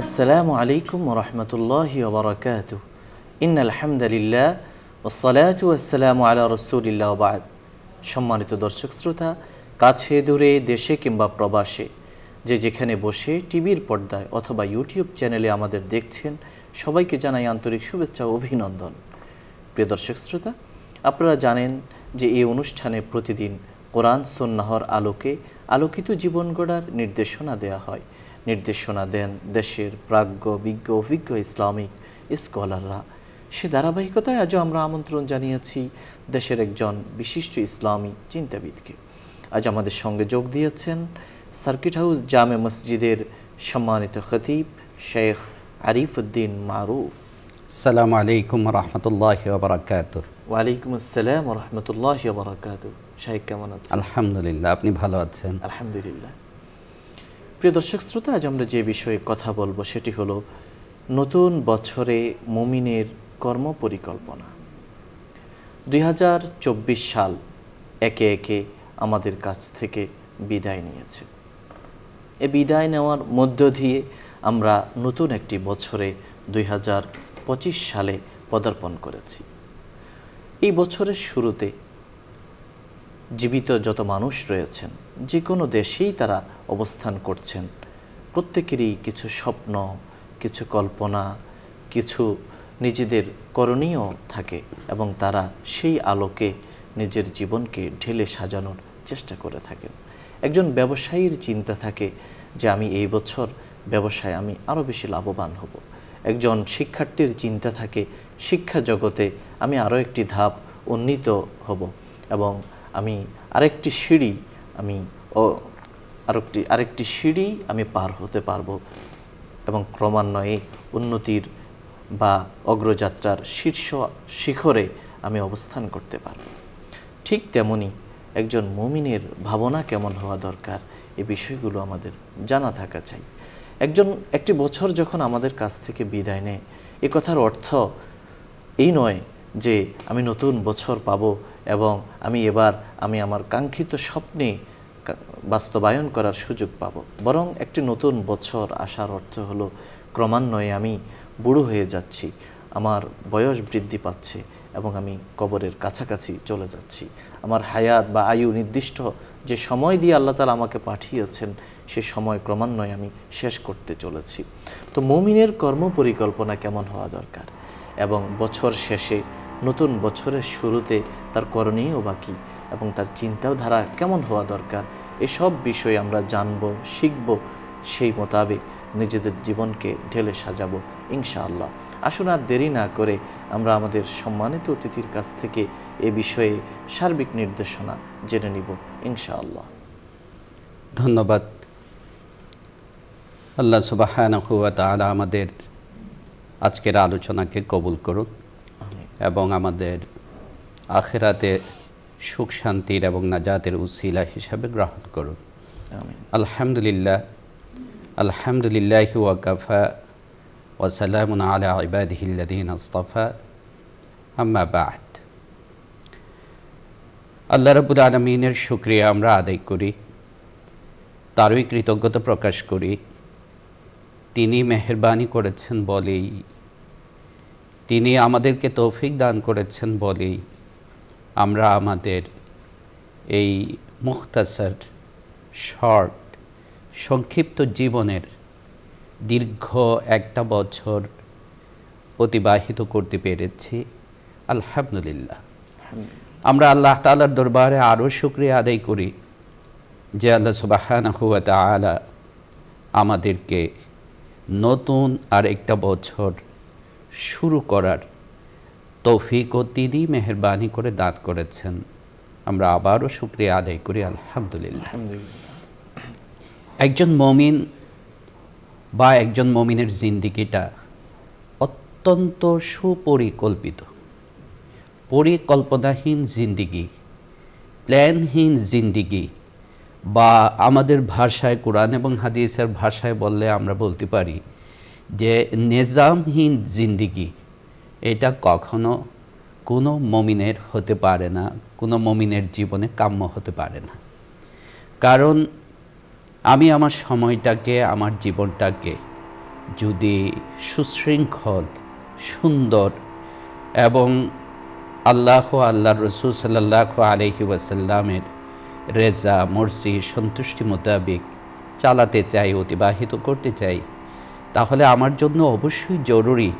আসসালামু আলাইকুম ওয়া রাহমাতুল্লাহি ওয়া বারাকাতুহু। ইন্নাল হামদালিল্লাহ ওয়াসসালাতু ওয়াসসালামু আলা রাসূলিল্লাহ ওয়া বা'দ। সম্মানিত দর্শক শ্রোতা, কাছে দূরে, দেশে কিংবা প্রবাসে, যে যেখানে বসে টিভির পর্দায় অথবা ইউটিউব চ্যানেলে আমাদের দেখছেন, সবাইকে জানাই আন্তরিক শুভেচ্ছা ও অভিনন্দন। প্রিয় দর্শক শ্রোতা, আপনারা জানেন যে এই অনুষ্ঠানে প্রতিদিন কোরআন সুন্নাহর আলোকে আলোকিত জীবন গড়ার নির্দেশনা দেয়া হয়। নির্দেশনা দেন দেশের প্রাজ্ঞ, বিজ্ঞ, অভিজ্ঞ ইসলামিক স্কলাররা। সে ধারাবাহিকতায় আজও আমরা আমন্ত্রণ জানিয়েছি দেশের একজন বিশিষ্ট ইসলামী চিন্তাবিদকে। আজ আমাদের সঙ্গে যোগ দিয়েছেন সার্কিট হাউস জামে মসজিদের সম্মানিত খতিব শেখ আরিফউদ্দিন মারুফ। আসসালামু আলাইকুম রহমতুল্লাহি ওয়া বারাকাতুহু। ওয়ালাইকুম আসসালাম ওয়া রাহমাতুল্লাহি ওয়া বারাকাতুহু। শেখ কেমন আছেন? আলহামদুলিল্লাহ, আপনি ভালো আছেন? আলহামদুলিল্লাহ। প্রিয় দর্শক শ্রোতা, আজ আমরা যে বিষয়ে কথা বলবো সেটি হলো নতুন বছরে মুমিনের কর্ম পরিকল্পনা। 2024 সাল একে একে আমাদের কাছ থেকে বিদায় নিয়েছে। এ বিদায় নেওয়ার মধ্য দিয়ে আমরা নতুন একটি বছরে 2025 সালে পদার্পণ করেছি। এই বছরের শুরুতে জীবিত যত মানুষ রয়েছেন, যে কোনো দেশেই তারা অবস্থান করছেন, প্রত্যেকেরই কিছু স্বপ্ন, কিছু কল্পনা, কিছু নিজেদের করণীয় থাকে এবং তারা সেই আলোকে নিজের জীবনকে ঢেলে সাজানোর চেষ্টা করে থাকেন। একজন ব্যবসায়ীর চিন্তা থাকে যে আমি এই বছর ব্যবসায় আমি আরও বেশি লাভবান হব। একজন শিক্ষার্থীর চিন্তা থাকে শিক্ষা জগতে আমি আরও একটি ধাপ উন্নীত হব এবং আমি আরেকটি সিঁড়ি আমি পার হতে পারবো এবং ক্রমান্বয়ে উন্নতির বা অগ্রযাত্রার শীর্ষ শিখরে আমি অবস্থান করতে পারব। ঠিক তেমনি একজন মুমিনের ভাবনা কেমন হওয়া দরকার, এই বিষয়গুলো আমাদের জানা থাকা চাই। একটি বছর যখন আমাদের কাছ থেকে বিদায় নেয়, এ কথার অর্থ এই নয় যে আমি নতুন বছর পাবো এবং আমি আমার কাঙ্ক্ষিত স্বপ্নে বাস্তবায়ন করার সুযোগ পাবো। বরং একটি নতুন বছর আসার অর্থ হলো ক্রমান্বয়ে আমি বুড়ো হয়ে যাচ্ছি, আমার বয়স বৃদ্ধি পাচ্ছে এবং আমি কবরের কাছাকাছি চলে যাচ্ছি। আমার হায়াত বা আয়ু নির্দিষ্ট যে সময় দিয়ে আল্লাহ তাআলা আমাকে পাঠিয়েছেন, সে সময় ক্রমান্বয়ে আমি শেষ করতে চলেছি। তো মুমিনের কর্ম পরিকল্পনা কেমন হওয়া দরকার এবং বছর শেষে নতুন বছরের শুরুতে তার করণীয় বাকি এবং তার চিন্তাধারা কেমন হওয়া দরকার, এসব বিষয়ে আমরা জানব, শিখব, সেই মোতাবেক নিজেদের জীবনকে ঢেলে সাজাবো ইনশাআল্লাহ। আসুন আর দেরি না করে আমরা আমাদের সম্মানিত অতিথির কাছ থেকে এ বিষয়ে সার্বিক নির্দেশনা জেনে নিব ইনশাআল্লাহ। ধন্যবাদ। আল্লাহ সুবহানাহু ওয়া তাআলা আমাদের আজকের আলোচনাকে কবুল করুন এবং আমাদের আখিরাতে সুখ শান্তির এবং নাজাতের উসিলা হিসাবে গ্রহণ করুন। আলহামদুলিল্লাহ, আলহামদুলিল্লাহি ওয়া কাফা ওয়া সালামুন আলা ইবাদিহিল্লাযীনা ইসতাফা, আম্মা বা'দ। আল্লাহ রাব্বুল আলামিনের শুকরিয়া আমরা আদায় করি, তারই কৃতজ্ঞতা প্রকাশ করি। তিনি মেহেরবানি করেছেন বলেই, তিনি আমাদেরকে তৌফিক দান করেছেন বলেই আমরা আমাদের এই মুখতাসার শর্ট সংক্ষিপ্ত জীবনের দীর্ঘ একটা বছর অতিবাহিত করতে পেরেছি। আলহামদুলিল্লাহ। আমরা আল্লাহ তাআলার দরবারে আরও শুকরিয়া আদায় করি যে আল্লাহ সুবহানাহু ওয়া তাআলা আমাদেরকে নতুন আর একটা বছর শুরু করার তৌফিক ও তিনি মেহেরবানি করে দান করেছেন। আমরা আবারও শুকরিয়া আদায় করি আলহামদুলিল্লাহ। একজন মুমিন বা একজন মুমিনের জিন্দেগিটা অত্যন্ত সুপরিকল্পিত। পরিকল্পনাহীন জিন্দেগি, প্ল্যানহীন জিন্দেগি, বা আমাদের ভাষায়, কোরআন এবং হাদিসের ভাষায় বললে আমরা বলতে পারি যে নিজামহীন জিন্দেগি, এটা কখনো কোনো মুমিনের হতে পারে না, কোনো মুমিনের জীবনে কাম্য হতে পারে না। কারণ আমি আমার সময়টাকে, আমার জীবনটাকে যদি সুশৃঙ্খল, সুন্দর এবং আল্লাহ আল্লাহর রাসূল সাল্লাল্লাহু আলাইহি ওয়াসাল্লামের রেজা মর্জি সন্তুষ্টি মোতাবেক চালাতে চাই, অতিবাহিত করতে চাই, তাহলে আমার জন্য অবশ্যই জরুরি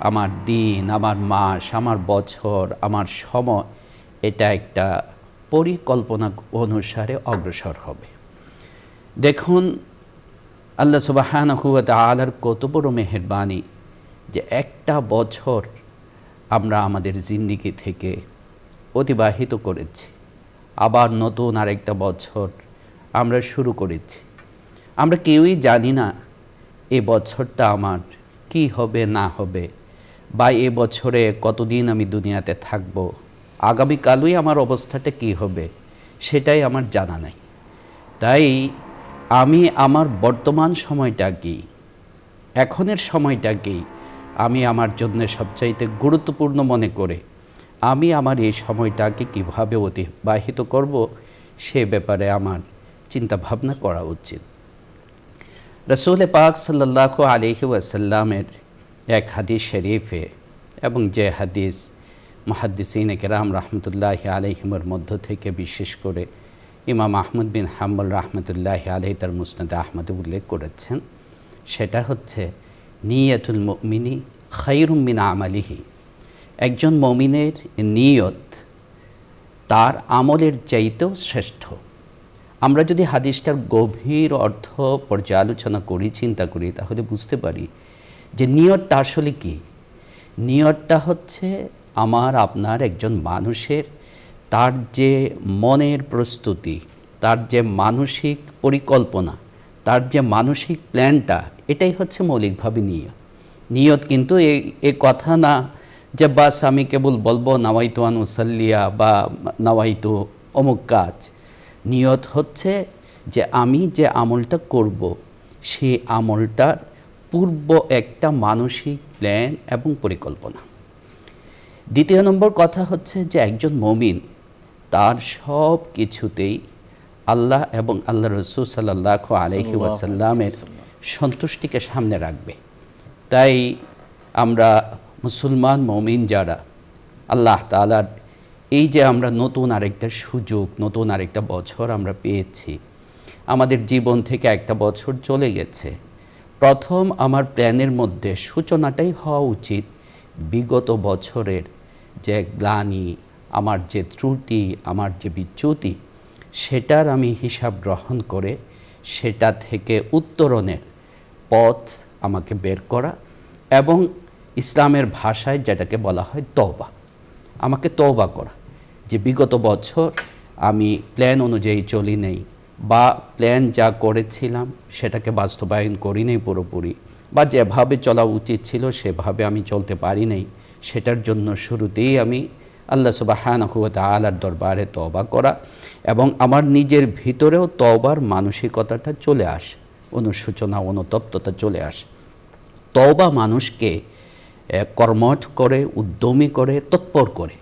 আমার দিন, আমার মাস, আমার বছর, আমার সময় এটা একটা পরিকল্পনা অনুসারে অগ্রসর হবে। দেখুন আল্লাহ সুবহানাহু ওয়া তাআলার কত বড় মেহেরবানি যে একটা বছর আমরা আমাদের জিন্দেগি থেকে অতিবাহিত করেছি, আবার নতুন আরেকটা বছর আমরা শুরু করেছি। আমরা কেউই জানি না এ বছরটা আমার কি হবে না হবে, বা এ বছরে কতদিন আমি দুনিয়াতে থাকব, আগামীকালই আমার অবস্থাটা কি হবে সেটাই আমার জানা নাই। তাই আমি আমার বর্তমান সময়টা কি, এখনের সময়টা কি, আমি আমার জন্য সবচাইতে গুরুত্বপূর্ণ মনে করে আমি আমার এই সময়টাকে কিভাবে অতিবাহিত করব সে ব্যাপারে আমার চিন্তা ভাবনা করা উচিত। রাসূল পাক সাল্লাল্লাহু আলাইহি ওয়াসাল্লামের এক হাদিস শরীফে, এবং যে হাদিস মুহাদ্দিসিনে কেরাম রাহমাতুল্লাহি আলাইহিমের মধ্য থেকে বিশেষ করে ইমাম আহমদ বিন হাম্বল রাহমাতুল্লাহি আলাইহি তার মুসনাদে আহমদে উল্লেখ করেছেন, সেটা হচ্ছে নিয়াতুল মুমিনি খায়রুম মিন আমালিহি। একজন মুমিনের নিয়ত তার আমলের চাইতেও শ্রেষ্ঠ। আমরা যদি হাদিসটার গভীর অর্থ পর্যালোচনা করি, চিন্তা করি, তাহলে বুঝতে পারি যে নিয়তটা আসলে কি। নিয়তটা হচ্ছে আমার আপনার একজন মানুষের তার যে মনের প্রস্তুতি, তার যে মানসিক পরিকল্পনা, তার যে মানসিক প্ল্যানটা, এটাই হচ্ছে মৌলিকভাবে নিয়ত। নিয়ত কিন্তু এ কথা না যে বাস আমি কেবল বলবো নাওয়াইতু আন উসাল্লিয়া বা নাওয়াইতু অমুক কাজ। নিয়ত হচ্ছে যে আমি যে আমলটা করব সেই আমলটার পূর্ব একটা মানসিক প্ল্যান এবং পরিকল্পনা। দ্বিতীয় নম্বর কথা হচ্ছে যে একজন মুমিন তার সব কিছুতেই আল্লাহ এবং আল্লাহ রাসূল সাল্লাল্লাহু আলাইহি ওয়াসাল্লামের সন্তুষ্টিকে সামনে রাখবে। তাই আমরা মুসলমান মুমিন যারা আল্লাহ তাআলার এই যে আমরা নতুন আরেকটা সুযোগ, নতুন আরেকটা বছর আমরা পেয়েছি, আমাদের জীবন থেকে একটা বছর চলে গেছে, প্রথম আমার প্ল্যানের মধ্যে সূচনাটাই হওয়া উচিত বিগত বছরের যে গ্লানি, আমার যে ত্রুটি, আমার যে বিচ্যুতি, সেটার আমি হিসাব গ্রহণ করে সেটা থেকে উত্তরণের পথ আমাকে বের করা, এবং ইসলামের ভাষায় যেটাকে বলা হয় তওবা, আমাকে তওবা করা যে বিগত বছর আমি প্ল্যান অনুযায়ী চলি নেই, বা প্ল্যান যা করেছিলাম সেটাকে বাস্তবায়ন করি নেই পুরোপুরি, বা যেভাবে চলা উচিত ছিল সেভাবে আমি চলতে পারি নাই। সেটার জন্য শুরুতেই আমি আল্লাহ সুবহানাহু ওয়া তাআলার দরবারে তওবা করা, এবং আমার নিজের ভিতরেও তওবার মানসিকতাটা চলে আসে, অনুশোচনা, অনুতপ্ততা চলে আসে। তওবা মানুষকে কর্মঠ করে, উদ্যমী করে, তৎপর করে।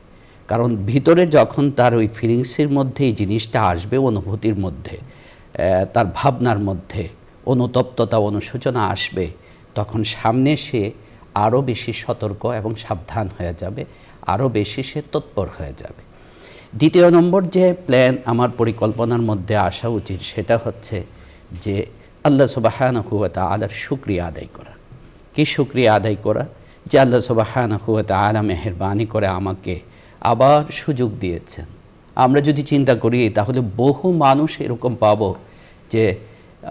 কারণ ভিতরে যখন তার ওই ফিলিংসের মধ্যে এই জিনিসটা আসবে, অনুভূতির মধ্যে, তার ভাবনার মধ্যে অনুতপ্ততা, অনুশোচনা আসবে, তখন সামনে সে আরও বেশি সতর্ক এবং সাবধান হয়ে যাবে, আরও বেশি সে তৎপর হয়ে যাবে। দ্বিতীয় নম্বর যে প্ল্যান আমার পরিকল্পনার মধ্যে আসা উচিত সেটা হচ্ছে যে আল্লাহ সুবহানাহু ওয়া তাআলার শুকরিয়া আদায় করা। কি শুকরিয়া আদায় করা? যে আল্লাহ সুবহানাহু ওয়া তাআলা মেহেরবানি করে আমাকে আবার সুযোগ দিয়েছেন। আমরা যদি চিন্তা করি তাহলে বহু মানুষ এরকম পাবো যে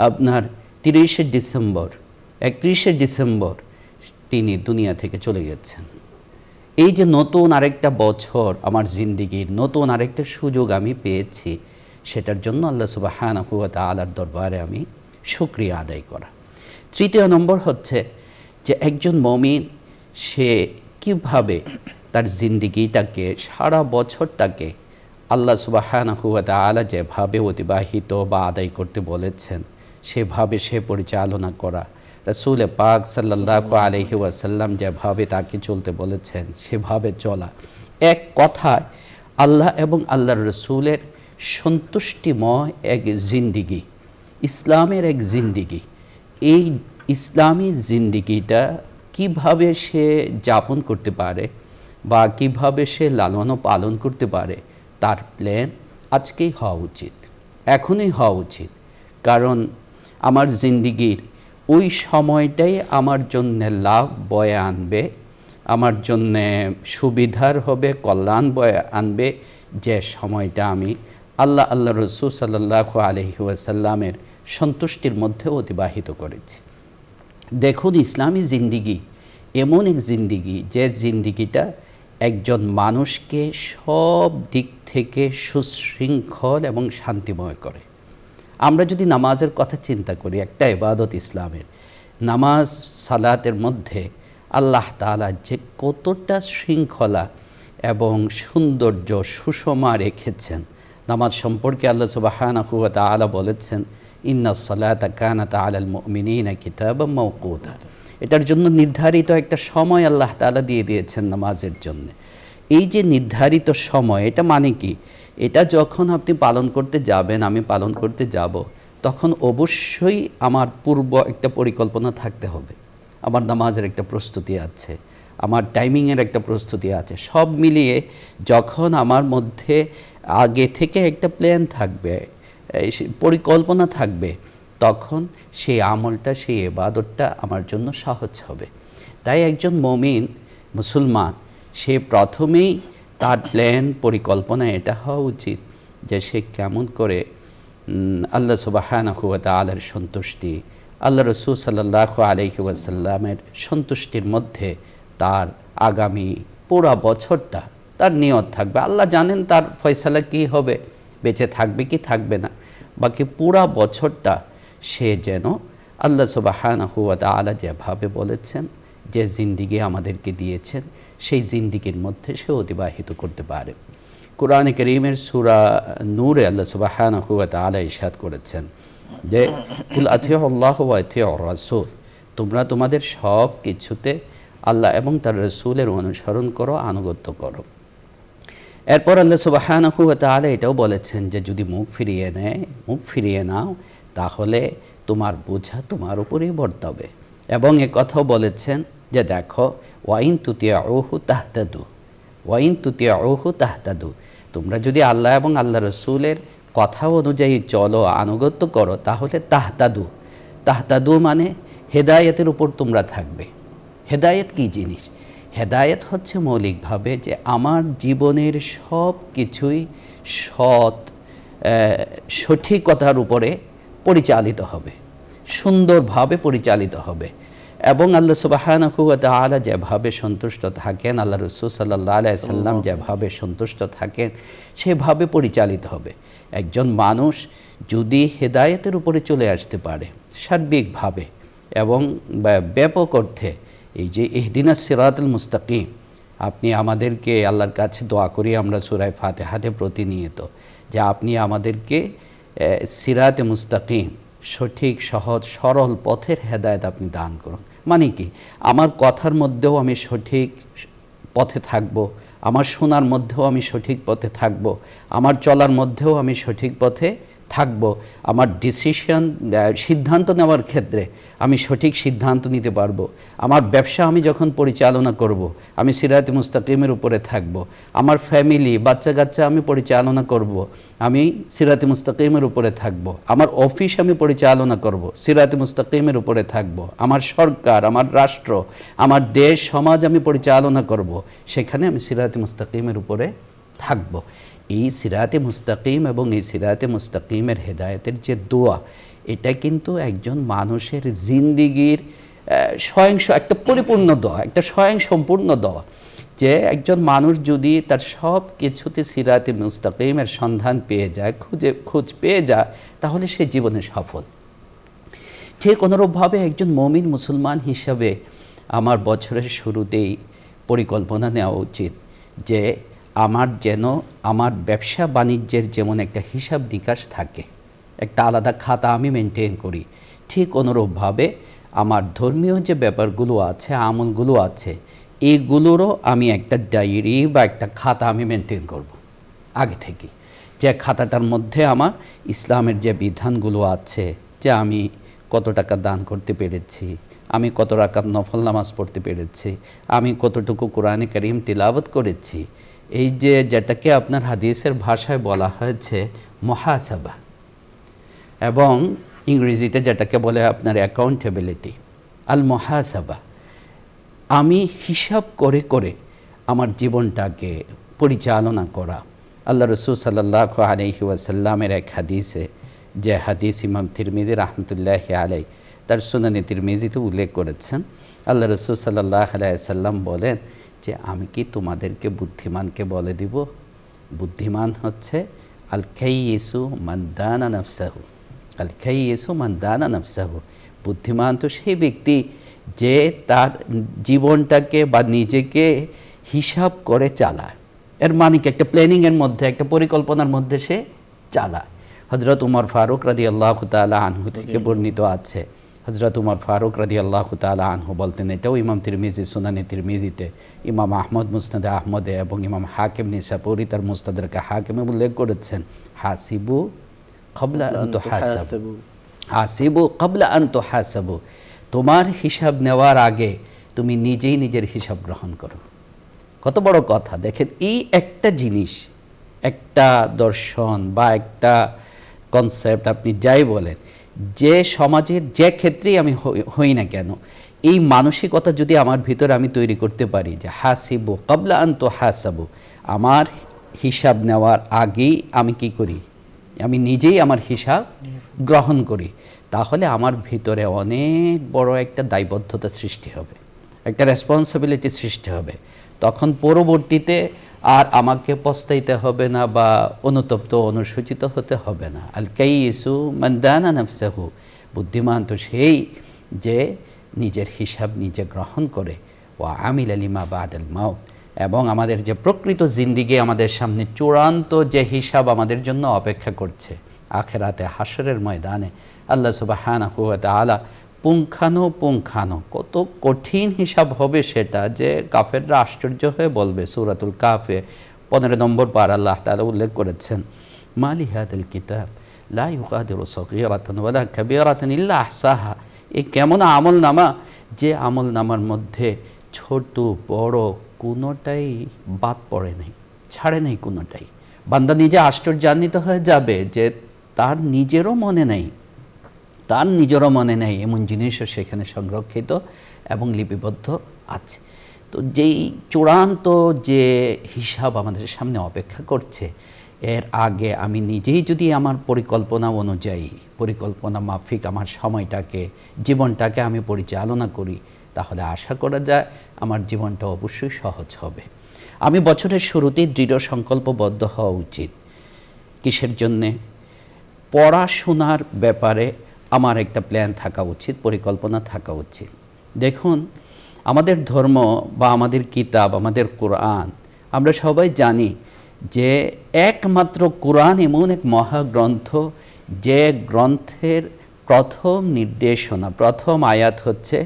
আপনার 30শে ডিসেম্বর, 31শে ডিসেম্বর তিনি দুনিয়া থেকে চলে গেছেন। এই যে নতুন আরেকটা বছর আমার জিন্দেগির, নতুন আরেকটা সুযোগ আমি পেয়েছি, সেটার জন্য আল্লাহ সুবহানাহু ওয়া তাআলার দরবারে আমি শুকরিয়া আদায় করা। তৃতীয় নম্বর হচ্ছে যে একজন মুমিন সে কিভাবে তার জিন্দেগিটাকে, সারা বছরটাকে আল্লাহ সুবহানাহু ওয়া তাআলা যেভাবে অতিবাহিত বা আদায় করতে বলেছেন সেভাবে সে পরিচালনা করা। রাসূল পাক সাল্লাল্লাহু আলাইহি ওয়াসাল্লাম যেভাবে তাকে চলতে বলেছেন সেভাবে চলা। এক কথায় আল্লাহ এবং আল্লাহর রাসূলের সন্তুষ্টিময় এক জিন্দেগি, ইসলামের এক জিন্দেগি, ইসলামী জিন্দিগিটা কিভাবে সে যাপন করতে পারে বা কিভাবে সে লালন পালন করতে পারে, তার প্ল্যান আজকেই হওয়া উচিত, এখনই হওয়া উচিত। কারণ আমার জিন্দিগির ওই সময়টাই আমার জন্যে লাভ বয়ে আনবে, আমার জন্যে সুবিধার হবে, কল্যাণ বয়ে আনবে, যে সময়টা আমি আল্লাহ রসুল সাল্লাল্লাহু আলাইহি ওয়াসাল্লামের সন্তুষ্টির মধ্যে অতিবাহিত করেছি। দেখুন, ইসলামী জিন্দিগি এমন এক জিন্দিগি যে জিন্দিগিটা একজন মানুষকে সব দিক থেকে সুশৃঙ্খল এবং শান্তিময় করে। আমরা যদি নামাজের কথা চিন্তা করি, একটা ইবাদত ইসলামের নামাজ সালাতের মধ্যে আল্লাহ তাআলা যে কতটা শৃঙ্খলা এবং সৌন্দর্য সুষমা রেখেছেন। নামাজ সম্পর্কে আল্লাহ সুবহানাহু ওয়া তাআলা বলেছেন, ইন্নাস সালাতা কানাত আলাল মুমিনিনা কিতাবাম মাওকুতা। এটার জন্য নির্ধারিত একটা সময় আল্লাহ তাআলা দিয়ে দিয়েছেন নামাজের জন্য। এই যে নির্ধারিত সময়, এটা মানে কি? এটা যখন আপনি পালন করতে যাবেন, আমি পালন করতে যাব, তখন অবশ্যই আমার পূর্ব একটা পরিকল্পনা থাকতে হবে। আমার নামাজের একটা প্রস্তুতি আছে, আমার টাইমিংয়ের একটা প্রস্তুতি আছে। সব মিলিয়ে যখন আমার মধ্যে আগে থেকে একটা প্ল্যান থাকবে, পরিকল্পনা থাকবে, তখন সেই আমলটা, সেই ইবাদতটা আমার জন্য সহজ হবে। তাই একজন মুমিন মুসলমান সে প্রথমেই তার প্ল্যান, পরিকল্পনা এটা হওয়া উচিত যে সে কেমন করে আল্লাহ সুবহানাহু ওয়া তাআলার সন্তুষ্টি, আল্লাহ রসুল সাল্লাল্লাহু আলাইহি ওয়াসাল্লামের সন্তুষ্টির মধ্যে তার আগামী পুরা বছরটা তার নিয়ত থাকবে। আল্লাহ জানেন তার ফয়সালা কী হবে, বেঁচে থাকবে কি থাকবে না। বাকি পুরা বছরটা সে যেন আল্লাহ সুবহানাহু ওয়া তাআলা যেভাবে বলেছেন, যে জিন্দিগি আমাদেরকে দিয়েছেন, সেই জিন্দিগির মধ্যে সে অতিবাহিত করতে পারে। কুরআনে কারীমের সূরা নূরে আল্লাহ সুবহানাহু ওয়া তাআলা ইরশাদ করেছেন যে কুল আতিউল্লাহ ওয়া আতিউর রাসূল, তোমরা তোমাদের সব কিছুতে আল্লাহ এবং তার রাসূলের অনুসরণ করো, আনুগত্য করো। এরপর আল্লাহ সুবহানাহু ওয়া তাআলা এটাও বলেছেন যে যদি মুখ ফিরিয়ে নাও, তাহলে তোমার বোঝা তোমার উপরেই বর্তাবে। এবং এ কথাও বলেছেন যে দেখো, ওয়াইন তুতিউহু তাহতাদু, তোমরা যদি আল্লাহ এবং আল্লাহ রসুলের কথা অনুযায়ী চলো, আনুগত্য করো, তাহলে তাহতাদু মানে হেদায়েতের উপর তোমরা থাকবে। হেদায়েত কী জিনিস? হেদায়েত হচ্ছে মৌলিকভাবে যে আমার জীবনের সব কিছুই সঠিকতার উপরে পরিচালিত হবে, সুন্দরভাবে পরিচালিত হবে। এবং আল্লাহ সুবহানাহু ওয়া তাআলা যেভাবে সন্তুষ্ট থাকেন, আল্লাহ রসুল সাল্লাল্লাহু আলাইহি সাল্লাম যেভাবে সন্তুষ্ট থাকেন, সেভাবে পরিচালিত হবে। একজন মানুষ যদি হেদায়েতের উপরে চলে আসতে পারে সার্বিকভাবে এবং ব্যাপক অর্থে, এই যে ইহদিনাস সিরাতাল মুস্তাকিম, আপনি আমাদেরকে আল্লাহর কাছে দোয়া করি আমরা সূরা ফাতিহাতে প্রতিনিয়ত, যে আপনি আমাদেরকে সিরাতে মুস্তাকিম, সঠিক সহজ সরল পথের হেদায়েত আপনি দান করুন। মানে কি? আমার কথার মধ্যেও আমি সঠিক পথে থাকব, আমার শোনার মধ্যেও আমি সঠিক পথে থাকব, আমার চলার মধ্যেও আমি সঠিক পথে থাকব, আমার সিদ্ধান্ত নেওয়ার ক্ষেত্রে আমি সঠিক সিদ্ধান্ত নিতে পারবো, আমার ব্যবসা আমি যখন পরিচালনা করব আমি সিরাতে মুস্তাকিমের উপরে থাকব, আমার ফ্যামিলি বাচ্চা কাচ্চা আমি পরিচালনা করব, আমি সিরাতে মুস্তাকিমের উপরে থাকব, আমার অফিস আমি পরিচালনা করব, সিরাতে মুস্তাকিমের উপরে থাকব, আমার সরকার, আমার রাষ্ট্র, আমার দেশ সমাজ আমি পরিচালনা করব, সেখানে আমি সিরাতে মুস্তাকিমের উপরে থাকব। এই সিরাতে মুস্তাকিম এবং এই সিরাতে মুস্তাকিমের হেদায়েতের যে দোয়া, এটা কিন্তু একজন মানুষের জিন্দিগির একটা পরিপূর্ণ দোয়া, একটা সম্পূর্ণ দোয়া। যে একজন মানুষ যদি তার সব কিছুতে সিরাতে মুস্তাকিমের সন্ধান পেয়ে যায়, খোঁজ পেয়ে যায়, তাহলে সে জীবনে সফল। ঠিক অনুরূপভাবে একজন মুমিন মুসলমান হিসাবে আমার বছরের শুরুতেই পরিকল্পনা নেওয়া উচিত যে আমার যেন আমার ব্যবসা বাণিজ্যের যেমন একটা হিসাব নিকাশ থাকে, একটা আলাদা খাতা আমি মেনটেন করি, ঠিক অনুরূপভাবে আমার ধর্মীয় যে ব্যাপারগুলো আছে, আমলগুলো আছে, এইগুলোরও আমি একটা ডায়েরি বা একটা খাতা আমি মেনটেন করব আগে থেকে, যে খাতাটার মধ্যে আমার ইসলামের যে বিধানগুলো আছে, যে আমি কত টাকা দান করতে পেরেছি, আমি কত রাকাত নফল নামাজ পড়তে পেরেছি, আমি কতটুকু কোরআনে কারীম তিলাওয়াত করেছি। এই যে যেটাকে আপনার হাদিসের ভাষায় বলা হয়েছে মুহাসাবা, এবং ইংরেজিতে যেটাকে বলে আপনার অ্যাকাউন্টেবিলিটি, আল মুহাসাবা। আমি হিসাব করে করে আমার জীবনটাকে পরিচালনা করা। আল্লাহ রসুল সাল্লাল্লাহু আলাইহি ওয়াসাল্লামের এক হাদিসে, যে হাদিস ইমাম তিরমিজি রাহমাতুল্লাহি আলাইহি তার সুনানে তিরমিজিতে উল্লেখ করেছেন, আল্লাহ রসুল সাল্লাল্লাহু আলাইহি ওয়াসাল্লাম বলেন যে আমি কি তোমাদেরকে বুদ্ধিমানকে বলে দিব? বুদ্ধিমান হচ্ছে আল কাইয়িসু মান দানা নাফসাহু, আল কাইয়িসু মান দানা নাফসাহু। বুদ্ধিমান তো সেই ব্যক্তি যে তার জীবনটাকে বা নিজেকে হিসাব করে চালায়। এর মানে কি? একটা প্ল্যানিংয়ের মধ্যে, একটা পরিকল্পনার মধ্যে সে চালায়। হযরত উমর ফারুক রাদিয়াল্লাহু তাআলা আনহু থেকে বর্ণিত আছে, হযরত উমর ফারুক রাদিয়াল্লাহু তাআলা আনহু বলতেন, এটাও ইমাম তিরমিজি সুনানে তিরমিজিতে, ইমাম আহমদ মুসনাদে আহমদে এবং ইমাম হাকিম নিসাপুরি তার মুস্তাদরাকে হাকিমে উল্লেখ করেছেন, হাসিবু ক্বাবলা আন তুহাসাবু, হাসিবু ক্বাবলা আন তুহাসাবু। তোমার হিসাব নেওয়ার আগে তুমি নিজেই নিজের হিসাব গ্রহণ করো। কত বড় কথা দেখেন! এই একটা জিনিস, একটা দর্শন বা একটা কনসেপ্ট আপনি যাই বলেন, যে সমাজের যে ক্ষেত্রেই আমি হই না কেন, এই মানসিকতা যদি আমার ভিতরে আমি তৈরি করতে পারি যে হাসিবু ক্বাবলা আন তুহাসাবু, আমার হিসাব নেওয়ার আগেই আমি কি করি? আমি নিজেই আমার হিসাব গ্রহণ করি, তাহলে আমার ভিতরে অনেক বড় একটা দায়বদ্ধতা সৃষ্টি হবে, একটা রেসপন্সিবিলিটি সৃষ্টি হবে। তখন পরবর্তীতে আর আমাকে পস্তাইতে হবে না বা অনুতপ্ত অনুসূচিত হতে হবে না। আল কাইয়িসু মান দানা নাফসাহু, বুদ্ধিমান তো সেই যে নিজের হিসাব নিজে গ্রহণ করে। ওয়া আমিলা লিমা বাদাল মাউত, এবং আমাদের যে প্রকৃত জিন্দিগি, আমাদের সামনে চূড়ান্ত যে হিসাব আমাদের জন্য অপেক্ষা করছে আখিরাতে, হাশরের ময়দানে আল্লাহ সুবহানাহু ওয়া তাআলা পুঙ্খানো কত কঠিন হিসাব হবে সেটা যে কাফেররা আশ্চর্য হয়ে বলবে। সূরাতুল কাফে 15 নম্বর পারা আল্লাহ তাআলা উল্লেখ করেছেন, মালি হাদাল কিতাব লা ইউগাদিরু সগীরাতান ওয়ালা কাবীরাতান ইল্লা আহসাহা। এই কেমন আমল নামা যে আমল নামার মধ্যে ছোট বড় কোনোটাই বাদ পড়ে নাই, ছাড়ে নাই কোনোটাই। বান্দা নিজে আশ্চর্যান্বিত হয়ে যাবে যে তার নিজেরও মনে নেই, তার নিজেরও মনে নেই এমন জিনিসও সেখানে সংরক্ষিত এবং লিপিবদ্ধ আছে। তো যেই চূড়ান্ত যে হিসাব আমাদের সামনে অপেক্ষা করছে, এর আগে আমি নিজেই যদি আমার পরিকল্পনা অনুযায়ী, পরিকল্পনা মাফিক আমার সময়টাকে, জীবনটাকে আমি পরিচালনা করি, তাহলে আশা করা যায় আমার জীবনটা অবশ্যই সহজ হবে। আমি বছরের শুরুতেই দৃঢ় সংকল্পবদ্ধ হওয়া উচিত। কিসের জন্যে? পড়াশোনার ব্যাপারে আমার একটা প্ল্যান থাকা উচিত, পরিকল্পনা থাকা উচিত। দেখুন, আমাদের ধর্ম বা আমাদের কিতাব, আমাদের কোরআন, আমরা সবাই জানি যে একমাত্র কোরআন এমন এক মহাগ্রন্থ যে গ্রন্থের প্রথম নির্দেশনা, প্রথম আয়াত হচ্ছে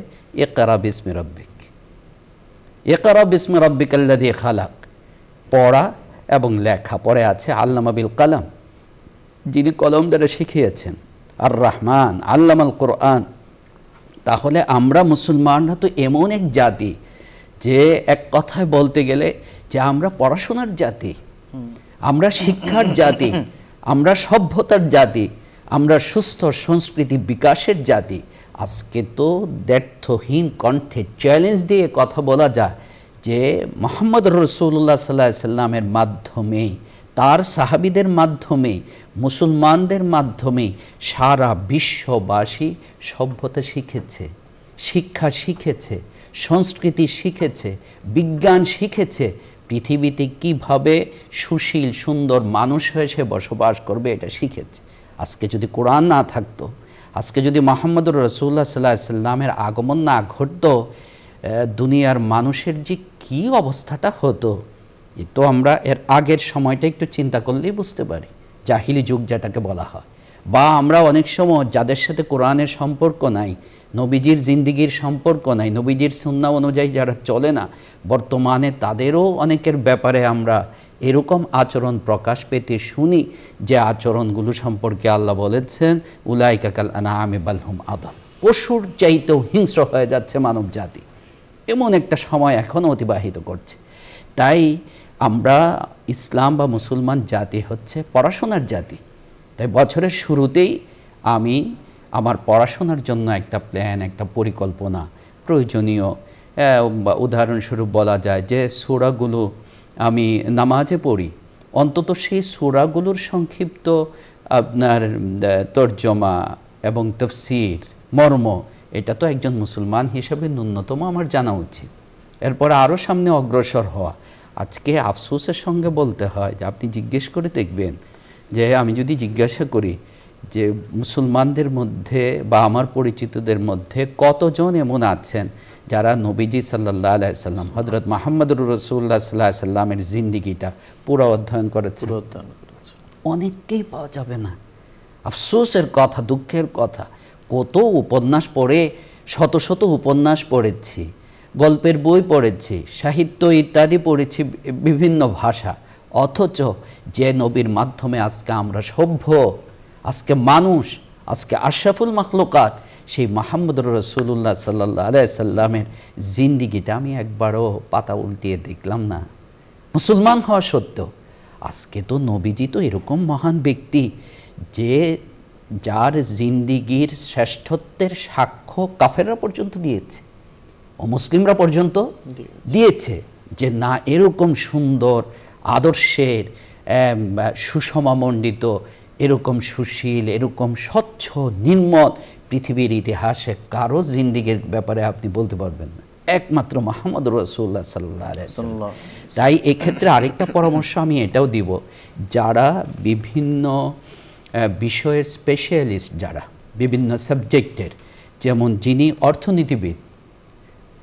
ইকরা বিসমি রাব্বিক, ইকরা বিসমি রাব্বিকাল্লাযী খালাক। পড়া এবং লেখা, পরে আছে আল্লামা বিল কালাম, যিনি কলম দ্বারা শিখিয়েছেন, আর রহমান আল্লামাল কোরআন। তাহলে আমরা মুসলমানরা তো এমন এক জাতি যে এক কথায় বলতে গেলে যে আমরা পড়াশোনার জাতি, আমরা শিক্ষার জাতি, আমরা সভ্যতার জাতি, আমরা সুস্থ সংস্কৃতি বিকাশের জাতি। আজকে তো দ্ব্যর্থহীন কণ্ঠে চ্যালেঞ্জ দিয়ে কথা বলা যায় যে মুহাম্মদ রাসূলুল্লাহ সাল্লাল্লাহু আলাইহি সাল্লামের মাধ্যমেই, তার সাহাবীদের মাধ্যমেই, মুসলমানদের মাধ্যমেই সারা বিশ্ববাসী সভ্যতা শিখেছে, শিক্ষা শিখেছে, সংস্কৃতি শিখেছে, বিজ্ঞান শিখেছে, পৃথিবীতে কিভাবে সুশীল সুন্দর মানুষ হয়ে সে বসবাস করবে এটা শিখেছে। আজকে যদি কোরআন না থাকতো, আজকে যদি মুহাম্মদুর রাসূলুল্লাহ সাল্লাল্লাহু আলাইহি সাল্লামের আগমন না ঘটতো, দুনিয়ার মানুষের যে কী অবস্থাটা হতো, এ তো আমরা এর আগের সময়টা একটু চিন্তা করলেই বুঝতে পারি। জাহিলি যুগ যেটাকে বলা হয়, বা আমরা অনেক সময় যাদের সাথে কোরআনের সম্পর্ক নাই, নবীজির জিন্দিগির সম্পর্ক নাই, নবীজির সুন্নাহ অনুযায়ী যারা চলে না, বর্তমানে তাদেরও অনেকের ব্যাপারে আমরা এরকম আচরণ প্রকাশ পেতে শুনি যে আচরণগুলো সম্পর্কে আল্লাহ বলেছেন উলাইকা কাল আনআমি বাল হুম আদাল, পশুর চাইতেও হিংস্র হয়ে যাচ্ছে মানব জাতি। এমন একটা সময় এখনও অতিবাহিত করছে। তাই আমরা ইসলাম বা মুসলমান জাতি হচ্ছে পড়াশোনার জাতি। তাই বছরের শুরুতেই আমি আমার পড়াশোনার জন্য একটা প্ল্যান, একটা পরিকল্পনা প্রয়োজনীয়। উদাহরণস্বরূপ বলা যায় যে সূরাগুলো আমি নামাজে পড়ি, অন্তত সেই সূরাগুলোর সংক্ষিপ্ত আপনার তর্জমা এবং তাফসীর, মর্ম, এটা তো একজন মুসলমান হিসেবে ন্যূনতম আমার জানা উচিত। এরপর আরও সামনে অগ্রসর হওয়া। আজকে আফসোসের সঙ্গে বলতে হয় যে আপনি জিজ্ঞেস করে দেখবেন যে আমি যদি জিজ্ঞাসা করি যে মুসলমানদের মধ্যে বা আমার পরিচিতদের মধ্যে কতজন এমন আছেন যারা নবীজি সাল্লাল্লাহু আলাইহি সাল্লাম হযরত মুহাম্মদুর রাসূলুল্লাহ সাল্লাল্লাহু আলাইহি সাল্লামের জিন্দেগিটা পুরো অধ্যয়ন করেছেন, অনেককেই পাওয়া যাবে না। আফসোসের কথা, দুঃখের কথা। কত উপন্যাস পড়ে, শত শত উপন্যাস পড়েছি, গল্পের বই পড়েছি, সাহিত্য ইত্যাদি পড়েছি বিভিন্ন ভাষা, অথচ যে নবীর মাধ্যমে আজকে আমরা সভ্য, আজকে মানুষ, আজকে আশরাফুল মাখলুকাত, সেই মুহাম্মদুর রাসূলুল্লাহ সাল্লাল্লাহু আলাইহি সাল্লামের জিন্দেগিটা আমি একবারও পাতা উল্টিয়ে দেখলাম না। মুসলমান হওয়া সত্ত্বেও আজকে তো নবীজি তো এরকম মহান ব্যক্তি যে যার জিন্দেগির শ্রেষ্ঠত্বের সাক্ষ্য কাফেররা পর্যন্ত দিয়েছে, অমুসলিমরা পর্যন্ত দিয়েছে যে না, এরকম সুন্দর আদর্শের সুষমামণ্ডিত, এরকম সুশীল, এরকম স্বচ্ছ নির্মল পৃথিবীর ইতিহাসে কারো জিন্দেগির ব্যাপারে আপনি বলতে পারবেন না, একমাত্র মুহাম্মদুর রাসূলুল্লাহ সাল্লাল্লাহু আলাইহি ওয়াসাল্লাম। তাই এক্ষেত্রে আরেকটা পরামর্শ আমি এটাও দিব, যারা বিভিন্ন বিষয়ের স্পেশালিস্ট, যারা বিভিন্ন সাবজেক্টের, যেমন যিনি অর্থনীতিবিদ,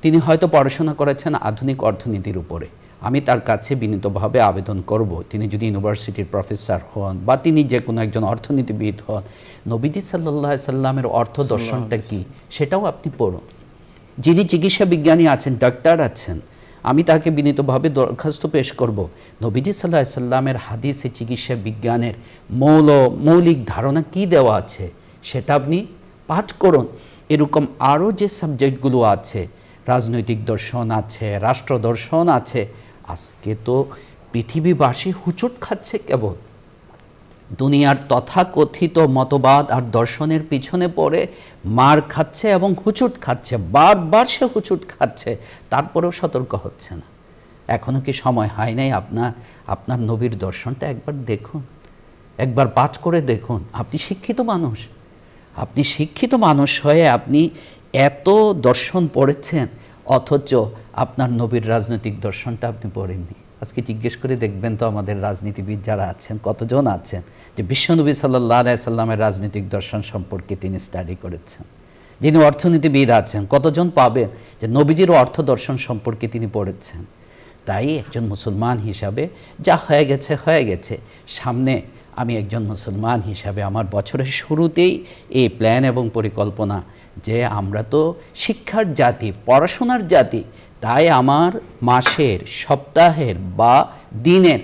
তিনি হয়তো পড়াশোনা করেছেন আধুনিক অর্থনীতির উপরে, আমি তার কাছে বিনীতভাবে আবেদন করব, তিনি যদি ইউনিভার্সিটির প্রফেসর হন বা তিনি যে কোনো একজন অর্থনীতিবিদ হন, নবীজি সাল্লাল্লাহু আলাইহি সাল্লামের অর্থ দর্শনটা কি সেটাও আপনি পড়ুন। যিনি চিকিৎসা বিজ্ঞানী আছেন, ডাক্তার আছেন, আমি তাকে বিনীতভাবে দরখাস্ত পেশ করব, নবীজি সাল্লাল্লাহু আলাইহি সাল্লামের হাদিসে চিকিৎসা বিজ্ঞানের মৌলিক ধারণা কি দেওয়া আছে সেটা আপনি পাঠ করুন। এরকম আরও যে সাবজেক্টগুলো আছে, রাজনৈতিক দর্শন আছে, রাষ্ট্র দর্শন আছে, আজকে তো পৃথিবীবাসী হুচট খাচ্ছে, কেবল দুনিয়ার তথাকথিত মতবাদ আর দর্শনের পিছনে পড়ে মার খাচ্ছে এবং হুচট খাচ্ছে, বারবার সে হুচট খাচ্ছে, তারপরেও সতর্ক হচ্ছে না। এখনও কি সময় হয় নাই আপনার নবীর দর্শনটা একবার দেখুন, একবার পাঠ করে দেখুন। আপনি শিক্ষিত মানুষ, আপনি শিক্ষিত মানুষ হয়ে আপনি এত দর্শন পড়েছেন, অথচ আপনার নবীর রাজনৈতিক দর্শনটা আপনি পড়েননি। আজকে জিজ্ঞেস করে দেখবেন তো আমাদের রাজনীতিবিদ যারা আছেন, কতজন আছেন যে বিশ্বনবী সাল্লাল্লাহু আলাইহি সাল্লামের রাজনৈতিক দর্শন সম্পর্কে তিনি স্টাডি করেছেন। যিনি অর্থনীতিবিদ আছেন, কতজন পাবেন যে নবীজির অর্থ দর্শন সম্পর্কে তিনি পড়েছেন। তাই একজন মুসলমান হিসাবে যা হয়ে গেছে হয়ে গেছে, সামনে আমি একজন মুসলমান হিসাবে আমার বছরের শুরুতেই এই প্ল্যান এবং পরিকল্পনা যে আমরা তো শিক্ষার জাতি, পড়াশোনার জাতি, তাই আমার মাসের, সপ্তাহের বা দিনের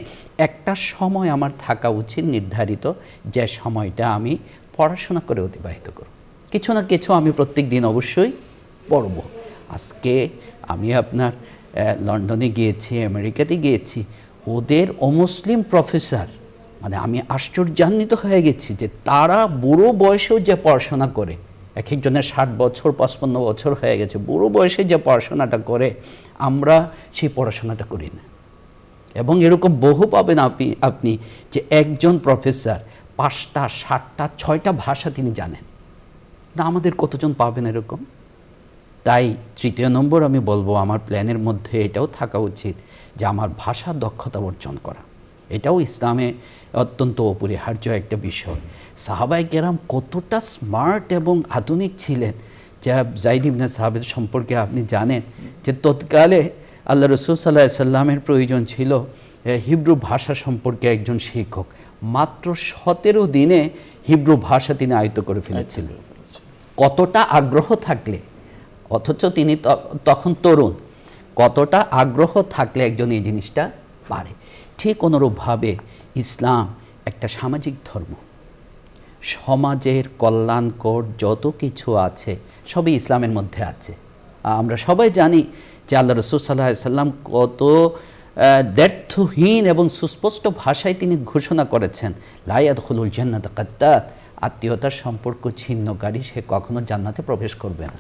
একটা সময় আমার থাকা উচিত নির্ধারিত, যে সময়টা আমি পড়াশোনা করে অতিবাহিত করব। কিছু না কিছু আমি প্রত্যেক দিন অবশ্যই পড়ব। আজকে আমি আপনার লন্ডনে গিয়েছি, আমেরিকাতে গিয়েছি, ওদের অমুসলিম প্রফেসর, মানে আমি আশ্চর্যান্বিত হয়ে গেছি যে তারা বুড়ো বয়সেও যে পড়াশোনা করে, এক একজনের 60 বছর 55 বছর হয়ে গেছে, বুড়ো বয়সে যে পড়াশোনাটা করে, আমরা সেই পড়াশোনাটা করি না। এবং এরকম বহু পাবেন আপনি যে একজন প্রফেসর 5টা 7টা 6টা ভাষা তিনি জানেন না, আমাদের কতজন পাবেন এরকম? তাই তৃতীয় নম্বর আমি বলবো, আমার প্ল্যানের মধ্যে এটাও থাকা উচিত যে আমার ভাষা দক্ষতা অর্জন করা। এটাও ইসলামে অত্যন্ত অপরিহার্য একটা বিষয়। সাহাবায়ে কেরাম কতটা স্মার্ট এবং আধুনিক ছিলেন, যা যায়েদ ইবনে সাবিত সম্পর্কে আপনি জানেন যে তৎকালে আল্লাহ রাসূল সাল্লাল্লাহু আলাইহি সাল্লামের প্রয়োজন ছিল হিব্রু ভাষা সম্পর্কে একজন শিক্ষক। মাত্র 17 দিনে হিব্রু ভাষা তিনি আয়ত্ত করে ফেলেছিলেন। কতটা আগ্রহ থাকলে, অথচ তিনি তখন তরুণ, কতটা আগ্রহ থাকলে একজন এই জিনিসটা পারে। ঠিক অনুরূপভাবে ইসলাম একটা সামাজিক ধর্ম। সমাজের কল্যাণকর যত কিছু আছে সবই ইসলামের মধ্যে আছে। আমরা সবাই জানি যে আল্লাহ রাসূল সাল্লাল্লাহু আলাইহি সাল্লাম কত দ্ব্যর্থহীন এবং সুস্পষ্ট ভাষায় তিনি ঘোষণা করেছেন, লা ইয়াদখুলুল জান্নাতা কাত্তাত, আত্মীয়তার সম্পর্ক ছিন্নকারী সে কখনো জান্নাতে প্রবেশ করবে না।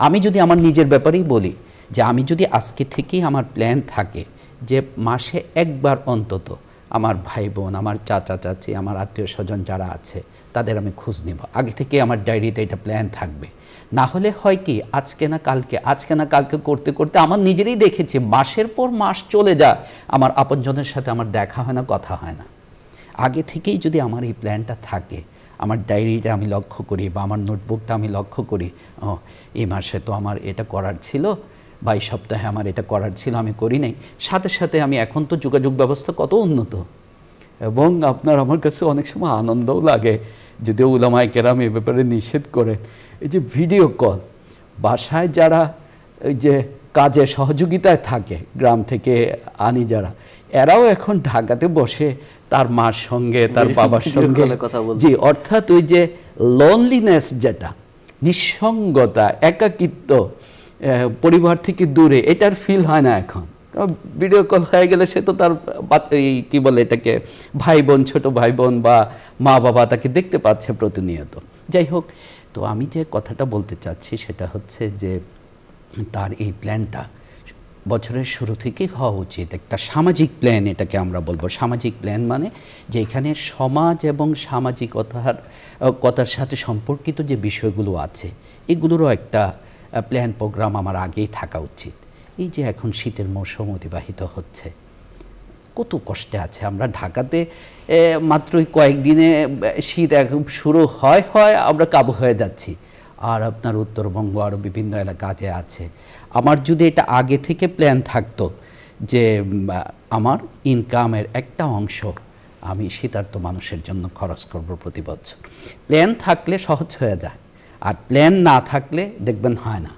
আমি যদি আমার নিজের ব্যাপারেই বলি যে আমি যদি আজকে থেকেই আমার প্ল্যান থাকে যে মাসে একবার অন্তত আমার ভাই বোন, আমার চাচা চাচি, আমার আত্মীয় স্বজন যারা আছে তাদের আমি খোঁজ নেব, আগে থেকে আমার ডায়েরিতে এটা প্ল্যান থাকবে। না হলে হয় কি, আজকে না কালকে করতে করতে আমার নিজেরই দেখেছি মাসের পর মাস চলে যায়, আমার আপনজনের সাথে আমার দেখা হয় না, কথা হয় না। আগে থেকেই যদি আমার এই প্ল্যানটা থাকে, আমার ডায়েরিটা আমি লক্ষ্য করি বা আমার নোটবুকটা আমি লক্ষ্য করি, এই মাসে তো আমার এটা করার ছিল বা এই সপ্তাহে আমার এটা করার ছিল, আমি করি নাই, সাথে সাথে আমি এখন তো যোগাযোগ ব্যবস্থা কত উন্নত, এবং আপনার আমার কাছে অনেক সময় আনন্দও লাগে, যদিও উলামায়ে কেরাম এ ব্যাপারে নিষেধ করে, এই যে ভিডিও কল, বাসায় যারা ওই যে কাজে সহযোগিতায় থাকে গ্রাম থেকে আনি যারা, এরাও এখন ঢাকাতে বসে তার মার সঙ্গে তার বাবার সঙ্গে কথা বলছে। জি, অর্থাৎ ওই যে লোনলিনেস, যেটা নিঃসঙ্গতা, একাকিত্ব, পরিবার থেকে দূরে, এটার ফিল হয় না এখন। ভিডিও কল হয়ে গেলে সে তো তার কি বলে এটাকে, ভাই বোন, ছোট ভাই বোন বা মা বাবা তাকে দেখতে পাচ্ছে প্রতিনিয়ত। যাই হোক, তো আমি যে কথাটা বলতে চাচ্ছি সেটা হচ্ছে যে তার এই প্ল্যানটা বছরের শুরু থেকেই হওয়া উচিত, একটা সামাজিক প্ল্যান এটাকে আমরা বলবো। সামাজিক প্ল্যান মানে যে এখানে সমাজ এবং সামাজিকতার সাথে সম্পর্কিত যে বিষয়গুলো আছে এগুলোরও একটা প্ল্যান প্রোগ্রাম আমার আগেই থাকা উচিত। এই যে এখন শীতের মৌসুম অতিবাহিত হচ্ছে, কত কষ্টে আছে আমরা ঢাকাতে, মাত্রই কয়েকদিনে শীত এখন শুরু হয় আমরা কাবু হয়ে যাচ্ছি, আর আপনার উত্তরবঙ্গ আরও বিভিন্ন এলাকা আছে। আমার যদি এটা আগে থেকে প্ল্যান থাকতো যে আমার ইনকামের একটা অংশ আমি শীতার্ত মানুষের জন্য খরচ করব প্রতি বছর, প্ল্যান থাকলে সহজ হয়ে যায়, আর প্ল্যান না থাকলে দেখবেন হয় না।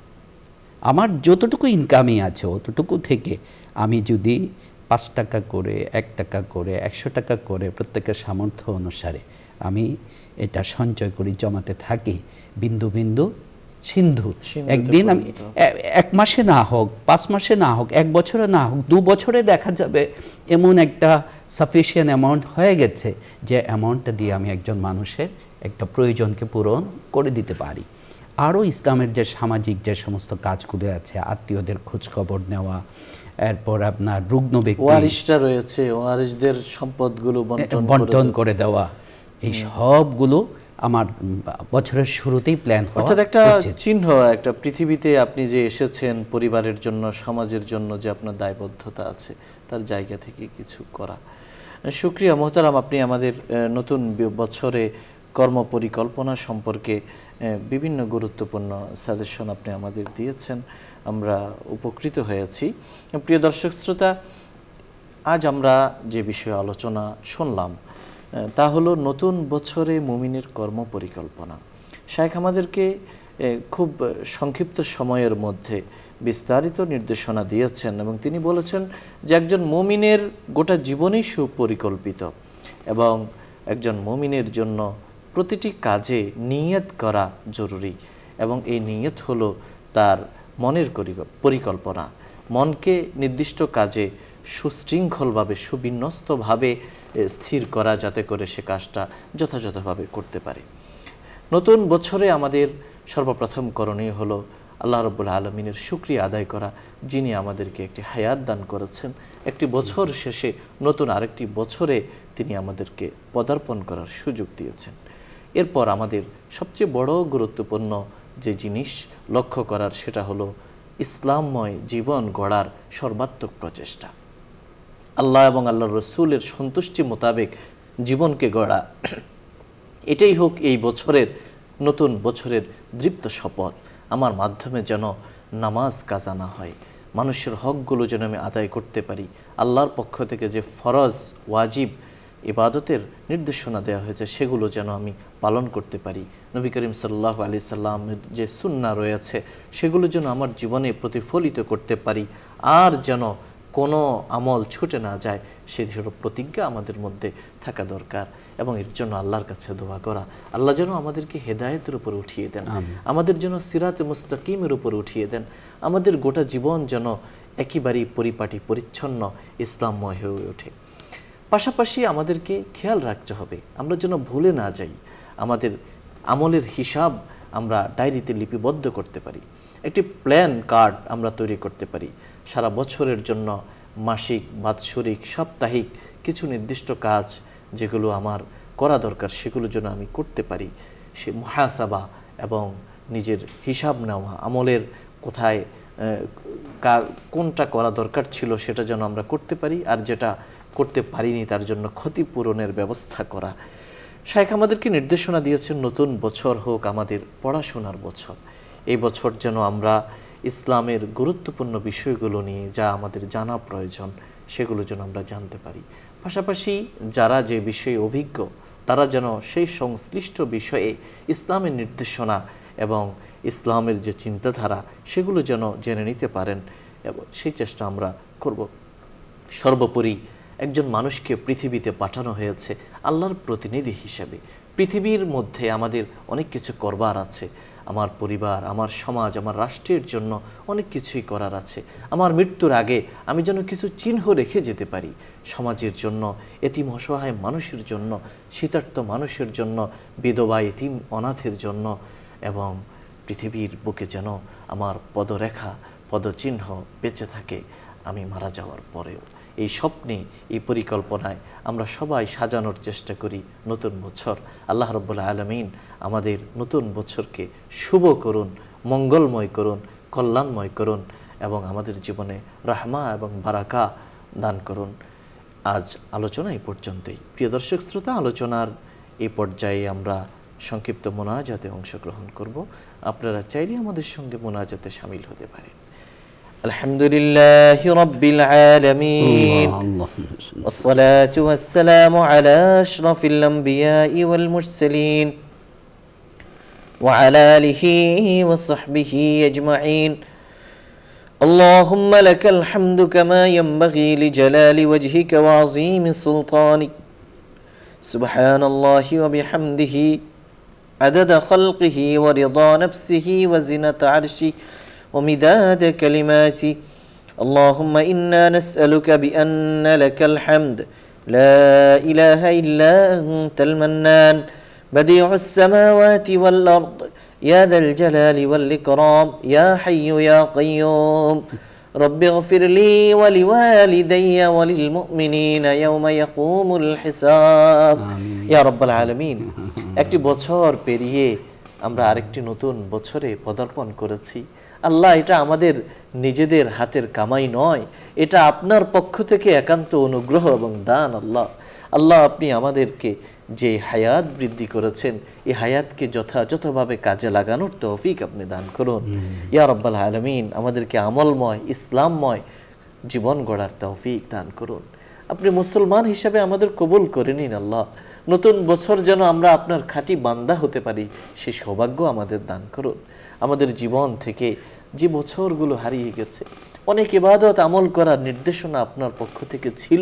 আমার যতটুকু ইনকামই আছে অতটুকু থেকে আমি যদি 5 টাকা করে, 1 টাকা করে, 100 টাকা করে প্রত্যেকের সামর্থ্য অনুসারে আমি এটা সঞ্চয় করি, জমাতে থাকি, বিন্দু বিন্দু সিন্ধু, একদিন আমি 1 মাসে না হোক, 5 মাসে না হোক, 1 বছরে না হোক, 2 বছরে দেখা যাবে এমন একটা সাফিসিয়েন্ট অ্যামাউন্ট হয়ে গেছে যে অ্যামাউন্টটা দিয়ে আমি একজন মানুষের একটা প্রয়োজনকে পূরণ করে দিতে পারি। আরও ইসলামের যে সামাজিক যে সমস্ত কাজগুলো আছে, আত্মীয়দের খোঁজখবর নেওয়া, এরপর আপনার রুগ্ন ব্যক্তি, ওয়ারিশরা রয়েছে, ওয়ারিশদের সম্পদগুলো বন্টন করে দেওয়া, এই সবগুলো আমার বছরের শুরুতেই প্ল্যান হওয়া। অর্থাৎ একটা চিহ্ন, একটা পৃথিবীতে আপনি যে এসেছেন পরিবারের জন্য, সমাজের জন্য যে আপনার দায়বদ্ধতা আছে, তার জায়গা থেকে কিছু করা। শুকরিয়া মোহতারাম, আপনি আমাদের নতুন বছরে কর্ম পরিকল্পনা সম্পর্কে বিভিন্ন গুরুত্বপূর্ণ সাজেশন আপনি আমাদের দিয়েছেন, আমরা উপকৃত হয়েছি। প্রিয় দর্শক শ্রোতা, আজ আমরা যে বিষয়ে আলোচনা শুনলাম তা হলো নতুন বছরে মুমিনের কর্ম পরিকল্পনা। শায়েখ আমাদেরকে খুব সংক্ষিপ্ত সময়ের মধ্যে বিস্তারিত নির্দেশনা দিয়েছেন এবং তিনি বলেছেন যে একজন মুমিনের গোটা জীবনই সুপরিকল্পিত এবং একজন মুমিনের জন্য প্রতিটি কাজে নিয়ত করা জরুরি, এবং এই নিয়ত হলো তার মনের পরিকল্পনা। মনকে নির্দিষ্ট কাজে সুশৃঙ্খলভাবে, সুবিন্যস্তভাবে স্থির করা, যাতে করে সে কাজটা যথাযথভাবে করতে পারে। নতুন বছরে আমাদের সর্বপ্রথম করণীয় হলো আল্লাহ রাব্বুল আলামিনের শুকরিয়া আদায় করা, যিনি আমাদেরকে একটি হায়াত দান করেছেন, একটি বছর শেষে নতুন আরেকটি বছরে তিনি আমাদেরকে পদার্পণ করার সুযোগ দিয়েছেন। এরপর আমাদের সবচেয়ে বড় গুরুত্বপূর্ণ যে জিনিস লক্ষ্য করার, সেটা হলো ইসলামময় জীবন গড়ার সর্বাত্মক প্রচেষ্টা। আল্লাহ এবং আল্লাহর রসুলের সন্তুষ্টি মোতাবেক জীবনকে গড়া, এটাই হোক এই বছরের, নতুন বছরের দৃপ্ত শপথ। আমার মাধ্যমে যেন নামাজ কাজা না হয়, মানুষের হকগুলো যেন আমি আদায় করতে পারি, আল্লাহর পক্ষ থেকে যে ফরজ ওয়াজিব ইবাদতের নির্দেশনা দেওয়া হয়েছে সেগুলো যেন আমি পালন করতে পারি, নবী করিম সাল্লাল্লাহু আলাইহি সাল্লামের যে সুন্নাহ রয়েছে সেগুলো যেন আমার জীবনে প্রতিফলিত করতে পারি, আর যেন কোনো আমল ছুটে না যায় সেই দৃঢ় প্রতিজ্ঞা আমাদের মধ্যে থাকা দরকার এবং এর জন্য আল্লাহর কাছে দোয়া করা, আল্লাহ যেন আমাদেরকে হেদায়েতের উপর উঠিয়ে দেন, আমাদের যেন সিরাতে মুস্তাকিমের উপর উঠিয়ে দেন, আমাদের গোটা জীবন যেন একেবারেই পরিপাটি পরিচ্ছন্ন ইসলামময় হয়ে ওঠে। পাশাপাশি আমাদেরকে খেয়াল রাখতে হবে আমরা যেন ভুলে না যাই, আমাদের আমলের হিসাব আমরা ডায়েরিতে লিপিবদ্ধ করতে পারি, একটি প্ল্যান কার্ড আমরা তৈরি করতে পারি সারা বছরের জন্য, মাসিক, বাৎসরিক, সাপ্তাহিক কিছু নির্দিষ্ট কাজ যেগুলো আমার করা দরকার সেগুলো যেন আমি করতে পারি। সে মুহাসাবা এবং নিজের হিসাব নেওয়া, আমলের কোথায় কোনটা করা দরকার ছিল সেটা যেন আমরা করতে পারি, আর যেটা করতে পারিনি তার জন্য ক্ষতিপূরণের ব্যবস্থা করা। শাইখ আমাদেরকে নির্দেশনা দিয়েছেন নতুন বছর হোক আমাদের পড়াশোনার বছর। এই বছর যেন আমরা ইসলামের গুরুত্বপূর্ণ বিষয়গুলো নিয়ে যা আমাদের জানা প্রয়োজন সেগুলো যেন আমরা জানতে পারি। পাশাপাশি যারা যে বিষয়ে অভিজ্ঞ তারা যেন সেই সংশ্লিষ্ট বিষয়ে ইসলামের নির্দেশনা এবং ইসলামের যে চিন্তাধারা সেগুলো যেন জেনে নিতে পারেন, এবং সেই চেষ্টা আমরা করব। সর্বোপরি একজন মানুষকে পৃথিবীতে পাঠানো হয়েছে আল্লাহর প্রতিনিধি হিসেবে। পৃথিবীর মধ্যে আমাদের অনেক কিছু করবার আছে, আমার পরিবার, আমার সমাজ, আমার রাষ্ট্রের জন্য অনেক কিছুই করার আছে। আমার মৃত্যুর আগে আমি যেন কিছু চিহ্ন রেখে যেতে পারি সমাজের জন্য, এতিম অসহায় মানুষের জন্য, শীতার্ত মানুষের জন্য, বিধবা এতিম অনাথের জন্য, এবং পৃথিবীর বুকে যেন আমার পদরেখা, পদচিহ্ন বেঁচে থাকে আমি মারা যাওয়ার পরেও। এই স্বপ্নে, এই পরিকল্পনায় আমরা সবাই সাজানোর চেষ্টা করি নতুন বছর। আল্লাহ রাব্বুল আলামিন আমাদের নতুন বছরকে শুভ করুন, মঙ্গলময় করুন, কল্যাণময় করুন এবং আমাদের জীবনে রাহমা এবং বারাকা দান করুন। আজ আলোচনা এই পর্যন্তই। প্রিয় দর্শক শ্রোতা, আলোচনার এই পর্যায়ে আমরা সংক্ষিপ্ত মোনাজাতে অংশগ্রহণ করব। আপনারা চাইলে আমাদের সঙ্গে মোনাজাতে শামিল হতে পারেন। আলহামদুলিল্লাহি রাব্বিল আলামিন والصلاة والسلام على أشرف الأنبياء والمرسلين وعلى آله وصحبه أجمعين اللهم لك الحمد كما ينبغي لجلال وجهك وعظيم سلطانك سبحان الله وبحمده عدد خلقه ورضا نفسه وزنة عرشه ومداد كلماتي اللهم إنا نسألك بأن لك الحمد لا إله إلا أنت المنان بديع السماوات والأرض يا ذا الجلال والإكرام يا حي يا قيوم رب اغفر لي ولوالدي وللمؤمنين يوم يقوم الحساب يا رب العالمين একটি বছর পেরিয়ে আমরা আরেকটি নতুন বছরে পদার্পণ করেছি। আল্লাহ, এটা আমাদের নিজেদের হাতের কামাই নয়, এটা আপনার পক্ষ থেকে একান্ত অনুগ্রহ এবং দান। আল্লাহ, আপনি আমাদেরকে যে হায়াত বৃদ্ধি করেছেন এই হায়াতকে যথাযথভাবে কাজে লাগানোর তৌফিক আপনি দান করুন। ইয়া রাব্বাল আলামিন, আমাদেরকে আমলময়, ইসলামময় জীবন গড়ার তৌফিক দান করুন। আপনি মুসলমান হিসাবে আমাদের কবুল করে নিন। আল্লাহ, নতুন বছর যেন আমরা আপনার খাঁটি বান্দা হতে পারি সেই সৌভাগ্য আমাদের দান করুন। আমাদের জীবন থেকে যে বছরগুলো হারিয়ে গেছে, অনেক ইবাদত আমল করার নির্দেশনা আপনার পক্ষ থেকে ছিল,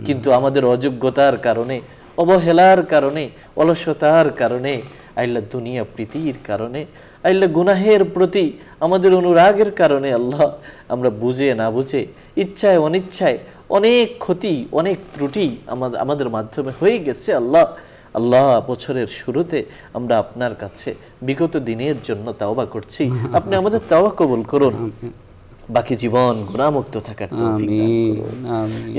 কিন্তু আমাদের অযোগ্যতার কারণে, অবহেলার কারণে, অলসতার কারণে, আল্লাহ দুনিয়া প্রীতির কারণে, আল্লাহ গুনাহের প্রতি আমাদের অনুরাগের কারণে আল্লাহ আমরা বুঝে না বুঝে, ইচ্ছায় অনিচ্ছায় অনেক ক্ষতি, অনেক ত্রুটি আমাদের মাধ্যমে হয়ে গেছে। আল্লাহ, বছরের শুরুতে আমরা আপনার কাছে বিগত দিনের জন্য তাওবা করছি, আপনি আমাদের তাওবা কবুল করুন, বাকি জীবন গুনাহমুক্ত থাকার তৌফিক দান করুন।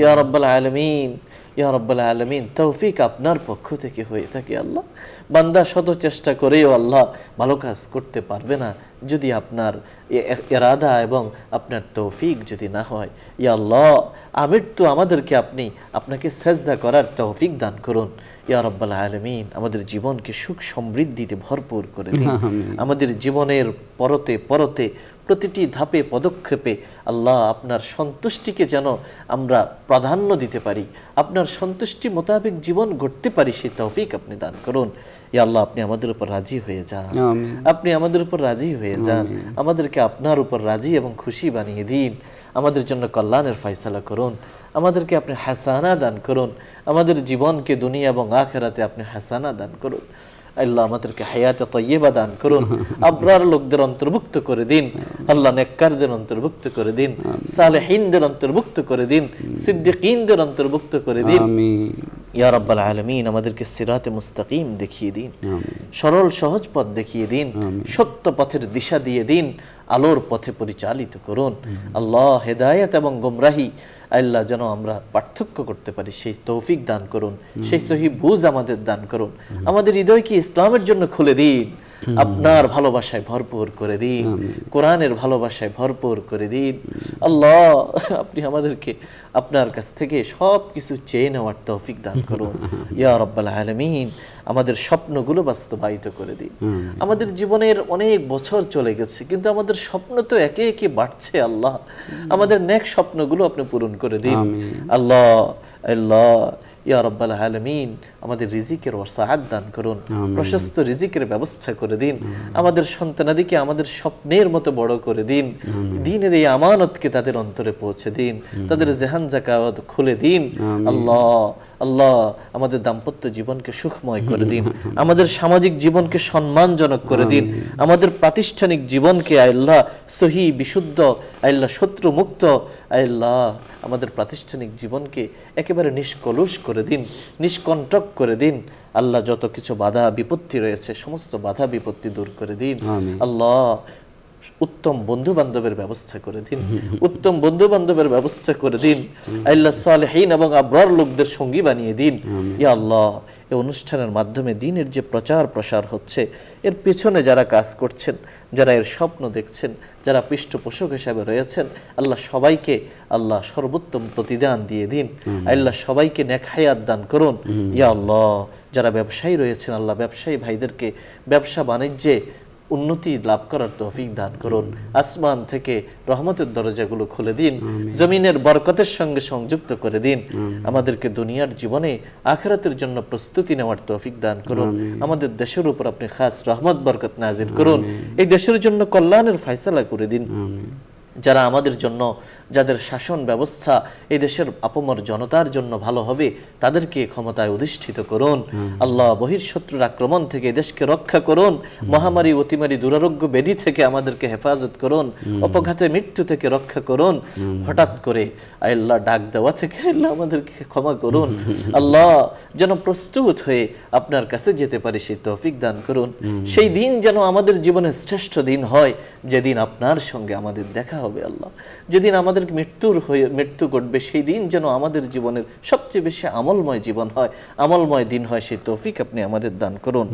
ইয়া রাব্বাল আলামিন, ইয়া রাব্বাল আলামিন, তৌফিক আপনার পক্ষ থেকে হয়ে থাকে। আল্লাহ, বান্দা শত চেষ্টা করেও আল্লাহ ভালো কাজ করতে পারবে না যদি আপনার ইরাদা এবং আপনার তৌফিক যদি না হয়। ইয়া আল্লাহ, আমৃত্যু আমাদেরকে আপনি আপনাকে সেজদা করার তৌফিক দান করুন। ইয়া রাব্বাল আলামিন আমাদের জীবনকে সুখ সমৃদ্ধিতে ভরপুর করে দিন। আমাদের জীবনের পরতে পরতে প্রতিটি ধাপে পদক্ষেপে আল্লাহ আপনার সন্তুষ্টিকে যেন আমরা প্রাধান্য দিতে পারি, আপনার সন্তুষ্টি মোতাবেক জীবন গড়তে পারি, সেই তৌফিক আপনি দান করুন। ইয়া আল্লাহ আপনি আমাদের উপর রাজি হয়ে যান, আপনি আমাদের উপর রাজি হয়ে যান, আমাদেরকে আপনার উপর রাজি এবং খুশি বানিয়ে দিন। আমাদের জন্য কল্যাণের ফয়সালা করুন, আমাদেরকে আপনি হাসানা দান করুন, আমাদের জীবনকে দুনিয়া এবং আখিরাতে আপনি হাসানা দান করুন। আল্লাহ আমাদেরকে হায়াতে তয়্যিবা দান করুন, আবরার লোকদের অন্তর্ভুক্ত করে দিন, আল্লাহ নেককারদের অন্তর্ভুক্ত করে দিন, সালেহিনদের অন্তর্ভুক্ত করে দিন, সিদ্দিকীনদের অন্তর্ভুক্ত করে দিন। ইয়া রাব্বাল আলামিন আমাদেরকে সিরাতে মুস্তাকিম দেখিয়ে দিন, সরল সহজ পথ দেখিয়ে দিন, সত্য পথের দিশা দিয়ে দিন, আলোর পথে পরিচালিত করুন। আল্লাহ হেদায়েত এবং গোমরাহি আল্লাহ যেন আমরা পার্থক্য করতে পারি সেই তৌফিক দান করুন, সেই সহি বুঝ আমাদের দান করুন। আমাদের হৃদয়কে ইসলামের জন্য খুলে দিন, আপনার ভালোবাসায় ভরপুর করে দিন, কোরআনের ভালোবাসায় ভরপুর করে দিন। আল্লাহ আপনি আমাদেরকে আপনার কাছ থেকে সব কিছু চেয়ে নেওয়ার তৌফিক দান করুন। ইয়া রাব্বাল আলামিন আমাদের স্বপ্নগুলো বাস্তবায়িত করে দিন। আমাদের জীবনের অনেক বছর চলে গেছে, কিন্তু আমাদের স্বপ্ন তো একে একে বাড়ছে। আল্লাহ আমাদের নেক স্বপ্নগুলো আপনি পূরণ করে দিন। আল্লাহ আল্লাহ ইয়া রাব্বাল আলামিন আমাদের রিজিকের ওয়াসাআত দান করুন, প্রশস্ত রিজিকের ব্যবস্থা করে দিন। আমাদের সন্তানাদিকে আমাদের স্বপ্নের মতো বড় করে দিন, দ্বীনের এই আমানতকে তাদের অন্তরে পৌঁছে দিন, তাদের জেহান যাকাত খুলে দিন। আল্লাহ আল্লাহ আমাদের দাম্পত্য জীবনকে সুখময় করে দিন, আমাদের সামাজিক জীবনকে সম্মানজনক করে দিন, আমাদের প্রাতিষ্ঠানিক জীবনকে আল্লাহ সহি বিশুদ্ধ আল্লাহ শত্রু মুক্ত আল্লাহ আমাদের প্রাতিষ্ঠানিক জীবনকে একেবারে নিষ্কলুষ করে দিন, নিষ্কণ্টক করে দিন। আল্লাহ যত কিছু বাধা বিপত্তি রয়েছে সমস্ত বাধা বিপত্তি দূর করে দিন। আল্লাহ উত্তম বন্ধু বান্ধবের ব্যবস্থা করে দিন, উত্তম বন্ধু বান্ধবের ব্যবস্থা করে দিন। আল্লাহ সালেহীন এবং আবরার লোকদের সঙ্গী বানিয়ে দিন। ইয়া আল্লাহ এই অনুষ্ঠানের মাধ্যমে দ্বীনের যে প্রচার প্রসার হচ্ছে এর পেছনে যারা কাজ করছেন, যারা এর স্বপ্ন দেখছেন, যারা পৃষ্ঠপোষক হিসাবে রয়েছেন, আল্লাহ সবাইকে আল্লাহ সর্বোত্তম প্রতিদান দিয়ে দিন। আল্লাহ সবাইকে নেক হায়াত দান করুন। ইয়া আল্লাহ যারা ব্যবসায়ী রয়েছেন আল্লাহ ব্যবসায়ী ভাইদেরকে ব্যবসা বাণিজ্যে উন্নতি লাভ করার তৌফিক দান করুন। আসমান থেকে রহমতের দরজাগুলো খুলে দিন, জমিনের বরকতের সঙ্গে সংযুক্ত করে দিন। আমাদেরকে দুনিয়ার জীবনে আখিরাতের জন্য প্রস্তুতি নেওয়ার তৌফিক দান করুন। আমাদের দেশের উপর আপনি খাস রহমত বরকত নাজিল করুন। এই দেশের জন্য কল্যাণের ফয়সালা করে দিন। যারা আমাদের জন্য, যাদের শাসন ব্যবস্থা এই দেশের আপমর জনতার জন্য ভালো হবে, তাদেরকে ক্ষমতায় অধিষ্ঠিত করুন। আল্লাহ বহির্শত্রুর আক্রমণ থেকে দেশকে রক্ষা করুন, মহামারী অতিমারী দুরারোগ্য ব্যাধি থেকে আমাদেরকে হেফাজত করুন, অপঘাতে মৃত্যু থেকে রক্ষা করুন, হঠাৎ করে আল্লাহ ডাক দেওয়া থেকে আল্লাহ আমাদেরকে ক্ষমা করুন। আল্লাহ যেন প্রস্তুত হয়ে আপনার কাছে যেতে পারি সেই তৌফিক দান করুন। সেই দিন যেন আমাদের জীবনের শ্রেষ্ঠ দিন হয়, যেদিন আপনার সঙ্গে আমাদের দেখা হবে। আল্লাহ যেদিন আমাদের মৃত্যু ঘটবে সেই দিন যেন আমাদের জীবনের সবচেয়ে বেশি আমলময় জীবন হয়, আমলময় দিন হয়, সেই তৌফিক আপনি আমাদের দান করুন।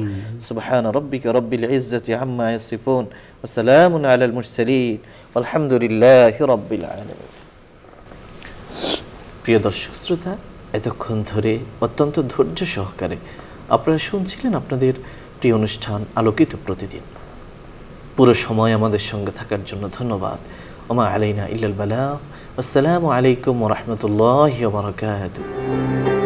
সুবহানা রাব্বিকা রাব্বিল ইজ্জাতি আম্মা ইয়াসিফুন ওয়া সালামুন আলাল মুরসালিন ওয়ালহামদুলিল্লাহি রাব্বিল আলামিন। প্রিয় দর্শক শ্রোতা, এতক্ষণ ধরে অত্যন্ত ধৈর্য সহকারে আপনারা শুনছিলেন আপনাদের প্রিয় অনুষ্ঠান আলোকিত প্রতিদিন। পুরো সময় আমাদের সঙ্গে থাকার জন্য ধন্যবাদ। ওমা আলাইনা ইল্লাল বালাগ। আসসালামু আলাইকুম ওয়া রাহমাতুল্লাহি ওয়া বারাকাতুহু।